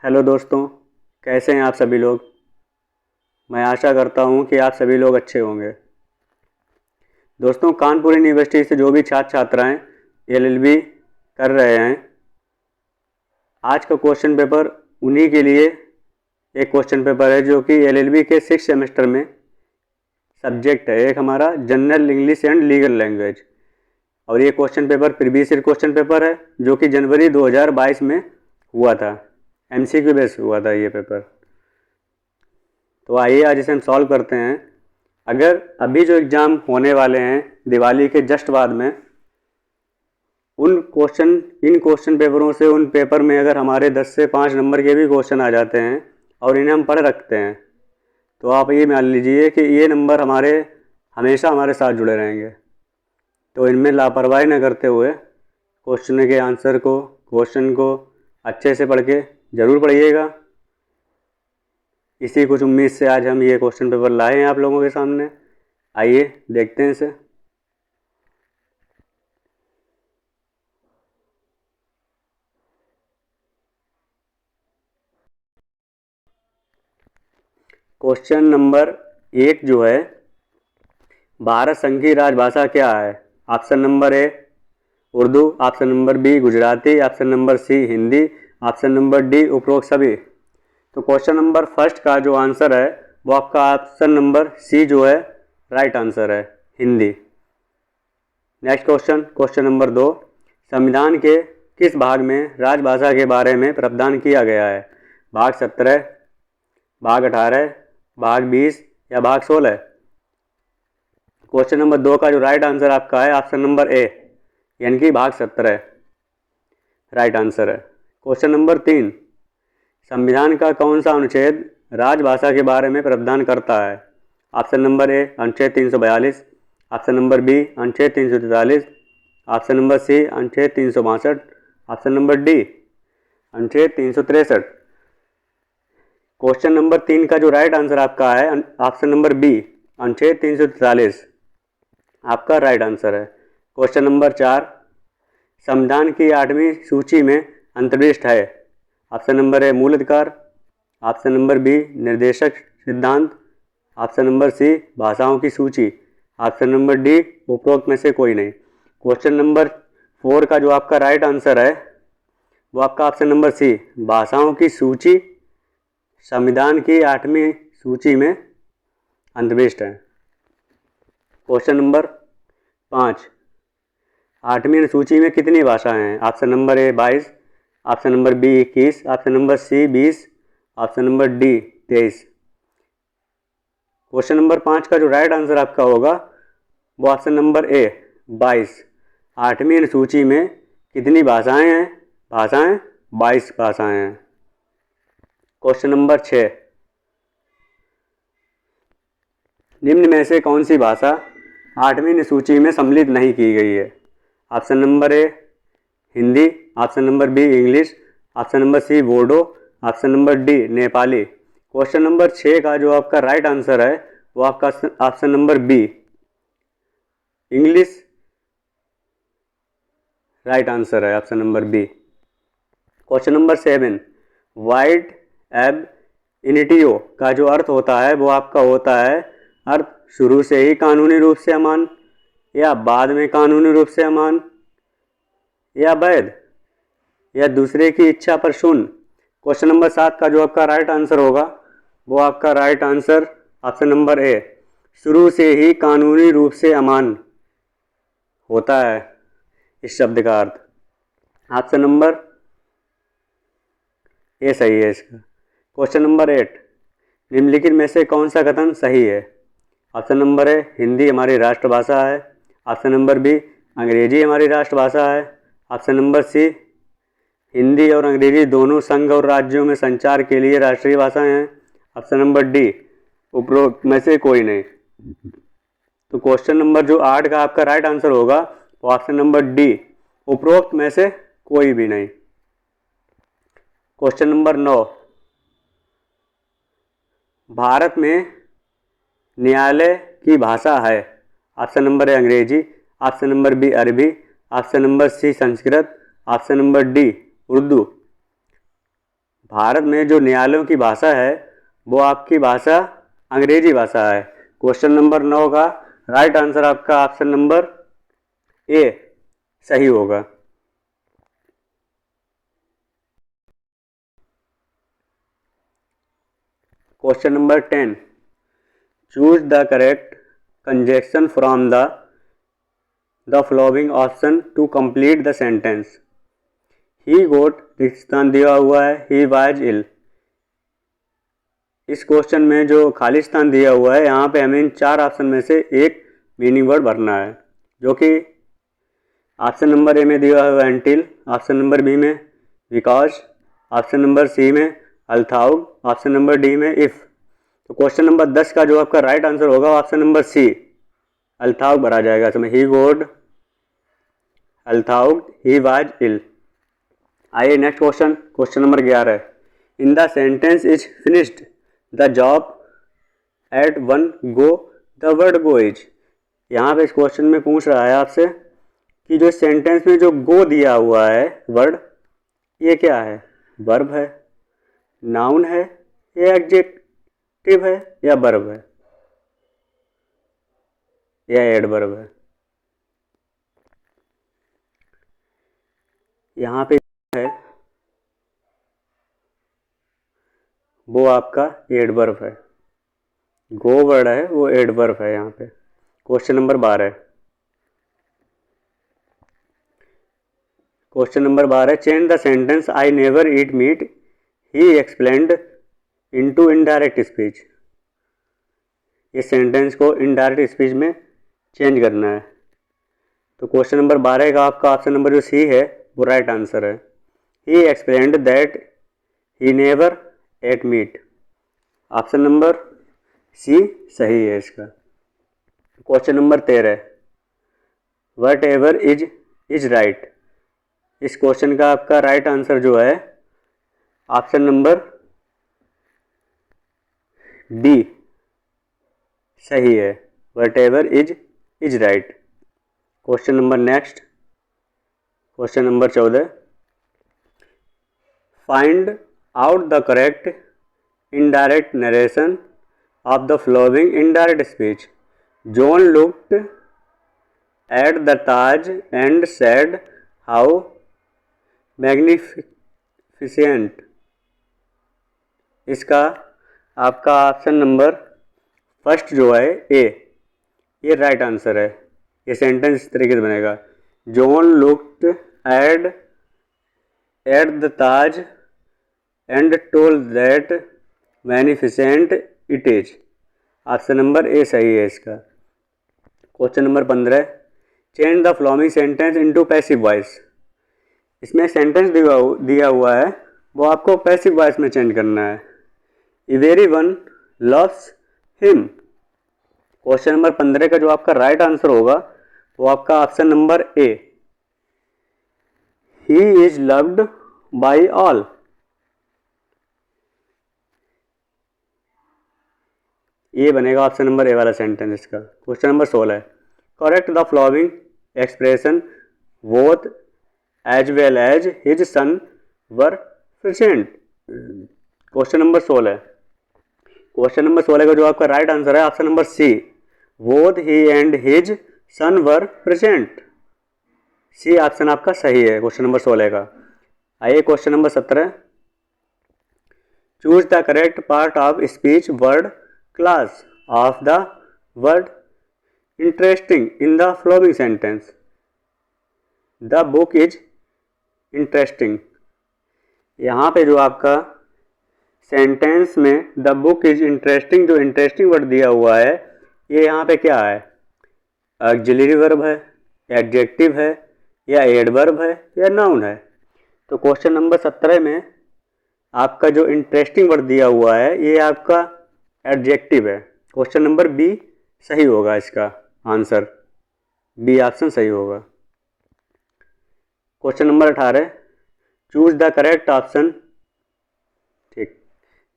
Hello दोस्तों, कैसे हैं आप सभी लोग। मैं आशा करता हूं कि आप सभी लोग अच्छे होंगे। दोस्तों, कानपुर यूनिवर्सिटी से जो भी छात्र छात्राएं एलएलबी कर रहे हैं, आज का क्वेश्चन पेपर उन्हीं के लिए एक क्वेश्चन पेपर है जो कि एलएलबी के 6 सेमेस्टर में सब्जेक्ट है। एक हमारा general English and legal language, और ये question paper previous year question paper है जो कि जनवरी 2022 में हुआ था। एमसीक्यू बेस हुआ था ये पेपर। तो आइए आज इसे हम सॉल्व करते हैं। अगर अभी जो एग्ज़ाम होने वाले हैं दिवाली के जस्ट बाद में, इन क्वेश्चन पेपरों से उन पेपर में अगर हमारे 10 से 5 नंबर के भी क्वेश्चन आ जाते हैं और इन्हें हम पढ़ रखते हैं, तो आप ये मान लीजिए कि ये नंबर हमेशा हमारे साथ जुड़े रहेंगे। तो इनमें लापरवाही न करते हुए क्वेश्चन को अच्छे से पढ़ के ज़रूर पढ़िएगा। इसी कुछ उम्मीद से आज हम ये क्वेश्चन पेपर लाए हैं आप लोगों के सामने। आइए देखते हैं इसे। क्वेश्चन नंबर 1 जो है, भारत संघ की राजभाषा क्या है। Option number A Urdu, option number B Gujarati, option number C Hindi, option number D उपरोक्त सभी। तो क्वेश्चन नंबर फर्स्ट का जो आंसर है वो आपका ऑप्शन नंबर सी जो है राइट आंसर है, हिंदी। नेक्स्ट क्वेश्चन नंबर 2, संविधान के किस भाग में राजभाषा के बारे में प्रावधान किया गया है। भाग 17, भाग 18, भाग 20 या भाग 16। क्वेश्चन नंबर 2 का जो राइट आंसर आपका है ऑप्शन नंबर ए, यानी कि भाग 17 राइट आंसर है। क्वेश्चन नंबर 3, संविधान का कौन सा अनुच्छेद राजभाषा के बारे में प्रावधान करता है। ऑप्शन नंबर ए अनुच्छेद 342, ऑप्शन नंबर बी अनुच्छेद 343, ऑप्शन नंबर सी अनुच्छेद 362, ऑप्शन नंबर डी अनुच्छेद 363। क्वेश्चन नंबर 3 का जो राइट आंसर आपका है ऑप्शन नंबर बी अनुच्छेद 343 आपका राइट आंसर है। क्वेश्चन नंबर 4, संविधान की 8वीं सूची में अंतर्निहित है। ऑप्शन नंबर ए मूल अधिकार, ऑप्शन नंबर बी निर्देशक सिद्धांत, ऑप्शन नंबर सी भाषाओं की सूची, ऑप्शन नंबर डी उपरोक्त में से कोई नहीं। क्वेश्चन नंबर 4 का जो आपका राइट आंसर है वो आपका ऑप्शन नंबर सी भाषाओं की सूची संविधान की 8वीं सूची में अंतर्निहित है। क्वेश्चन नंबर 5, 8वीं सूची में कितनी भाषाएं हैं। Option number A 22, option number B 21, option number C 20, option number D 23। Question number 5 का जो राइट आंसर आपका होगा वो ऑप्शन नंबर ए 22। 8वीं अनुसूची में कितनी भाषाएं हैं। 22 भाषाएं हैं। क्वेश्चन नंबर 6, निम्न में से कौन सी भाषा 8वीं अनुसूची में सम्मिलित नहीं की गई है। Option number A Hindi, option number B English, option number C Bodo, option number D Nepali. Question number 6 का जो आपका राइट आंसर है वो आपका option number B English right answer है, option number B. Question number 7, void ab initio का जो अर्थ होता है वो आपका होता है अर्थ शुरू से ही कानूनी रूप से अमान, या बाद में कानूनी रूप से अमान, या वैध, या दूसरे की इच्छा पर शून्य। क्वेश्चन नंबर 7 का जो आपका राइट आंसर होगा वो आपका राइट आंसर ऑप्शन नंबर ए शुरू से ही कानूनी रूप से अमान होता है इस शब्द का अर्थ। ऑप्शन नंबर ए सही है इसका। क्वेश्चन नंबर 8, निम्नलिखित में से कौन सा कथन सही है। ऑप्शन नंबर ए हिंदी हमारी राष्ट्रभाषा है, ऑप्शन नंबर बी अंग्रेजी हमारी राष्ट्रभाषा है, ऑप्शन नंबर सी हिंदी और अंग्रेजी दोनों संघ और राज्यों में संचार के लिए राष्ट्रीय भाषाएं हैं, ऑप्शन नंबर डी उपरोक्त में से कोई नहीं। तो क्वेश्चन नंबर जो 8 का आपका राइट आंसर होगा वो ऑप्शन नंबर डी उपरोक्त में से कोई भी नहीं। क्वेश्चन नंबर 9, भारत में न्यायालय की भाषा है। Option number A Angrezi, option number B Arabi, option number C Sanskrit, option number D Urdu. Bharat में जो न्यायालयों की भाषा है वो आपकी भाषा अंग्रेजी भाषा है। क्वेश्चन नंबर 9 का राइट आंसर आपका ऑप्शन नंबर ए सही होगा। Question number 10, choose the correct conjunction from the following option to complete the sentence. He got रिक्तस्थान दिया हुआ है, ही वाज इल। इस क्वेश्चन में जो खाली स्थान दिया हुआ है यहाँ पे हमें इन 4 ऑप्शन में से एक मीनिंग वर्ड भरना है, जो कि ऑप्शन नंबर ए में दिया हुआ है एंटिल, ऑप्शन नंबर बी में बिकॉज, ऑप्शन नंबर सी में अल्थाउग, ऑप्शन नंबर डी में इफ। तो क्वेश्चन नंबर 10 का जो आपका राइट आंसर होगा ऑप्शन नंबर सी अल्थाउग भरा जाएगा इसमें। ही गोड अल्थाउग, ही वाज इल। आइए next question, question number 11, in the sentence is finished the job at one go the word go is. यहाँ पे इस क्वेश्चन में पूछ रहा है आपसे कि जो सेंटेंस में जो गो दिया हुआ है वर्ड, ये क्या है, वर्ब है, नाउन है, या एडजेक्टिव है, या वर्ब है, या एडवर्ब है। यहाँ पे है वो आपका एडवर्ब है, गो वर्ड है वो एडवर्ब है यहाँ पे। Question number 12, question number 12, change the sentence I never eat meat he explained into indirect speech. इस सेंटेंस को इनडायरेक्ट स्पीच में चेंज करना है। तो क्वेश्चन नंबर 12 का आपका ऑप्शन नंबर जो सी है वो राइट आंसर है। He explained that he never ate meat, option number C सही है इसका। Question number 13, whatever is right. इस क्वेश्चन का आपका राइट आंसर जो है ऑप्शन नंबर डी सही है, what ever is right. Question number next, question number 14, find out the correct indirect narration of the flowing indirect speech. John looked at the Taj and said how magnificent. इसका आपका option number first जो है ए, ये right answer है। ये sentence इस तरीके से बनेगा, John looked at the Taj and told that magnificent it is. Option number A सही है इसका। Question number 15, change the following sentence into passive voice. इसमें सेंटेंस दिया हुआ है वो आपको पैसिव वॉइस में चेंज करना है। Everyone loves him. Question number 15 का जो आपका राइट आंसर होगा वो आपका option number A, he is loved by all. ये बनेगा ऑप्शन नंबर ए वाला सेंटेंस इसका। Question number 16, correct the following expression both as well as his son were present. Question number 16, question number 16 का जो आपका राइट आंसर है option number C, both he and his son were present. C option आपका सही है question number 16 का। आइए question number 17, choose the correct part of speech word class of the word interesting in the following sentence. The book is interesting. यहाँ पे जो आपका sentence में द बुक इज इंटरेस्टिंग, जो इंटरेस्टिंग वर्ड दिया हुआ है ये यहाँ पे क्या है, ऑक्सिलरी वर्ब है, एडजेक्टिव है, या एडवर्ब है, या नाउन है। तो क्वेश्चन नंबर 17 में आपका जो इंटरेस्टिंग वर्ड दिया हुआ है ये आपका एडजेक्टिव है। क्वेश्चन नंबर बी सही होगा इसका आंसर, बी ऑप्शन सही होगा। Question number 18, choose the correct option. ठीक,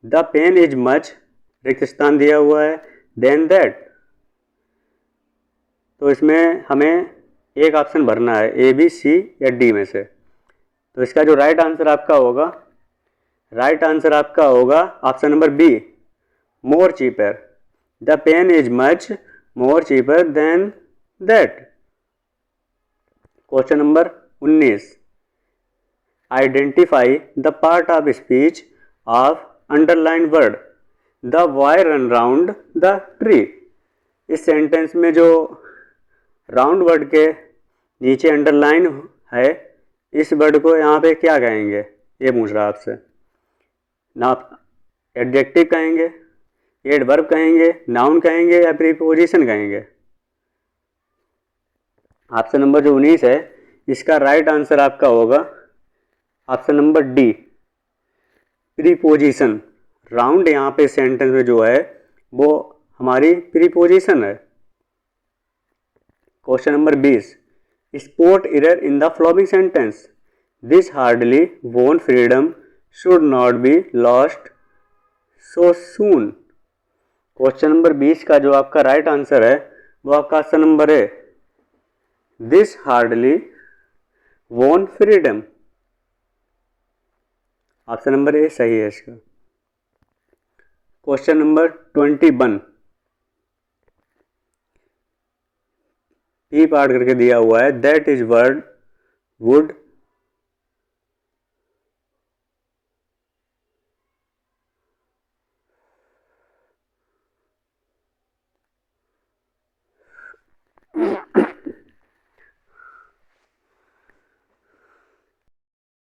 द पेन इज मच, रिक्त स्थान दिया हुआ है, देन दैट। तो इसमें हमें एक ऑप्शन भरना है, ए बी सी या डी में से। तो इसका जो राइट आंसर आपका होगा राइट आंसर आपका होगा option number B, more cheaper. The pen is much more cheaper than that. Question number 19, identify the part of speech of underline word the boy run round the tree. इस sentence में जो round word के नीचे underline है, इस word को यहाँ पे क्या कहेंगे, ये पूछ रहा है आपसे ना। आप एडजेक्टिव कहेंगे, एडवर्ब कहेंगे, नाउन कहेंगे या प्रीपोजिशन कहेंगे। ऑप्शन नंबर जो 19 है, इसका राइट आंसर आपका होगा option number D, preposition. Round यहाँ पे सेंटेंस में जो है वो हमारी प्रीपोजिशन है। Question number 20, spot error in the following sentence this hardly won freedom should not be lost so soon. Question number 20 का जो आपका राइट आंसर है वो आपका ऑप्शन नंबर है, this hardly won freedom. Option number A सही है इसका। क्वेश्चन नंबर 21, पी पार्ट करके दिया हुआ है, दैट इज वर्ड वुड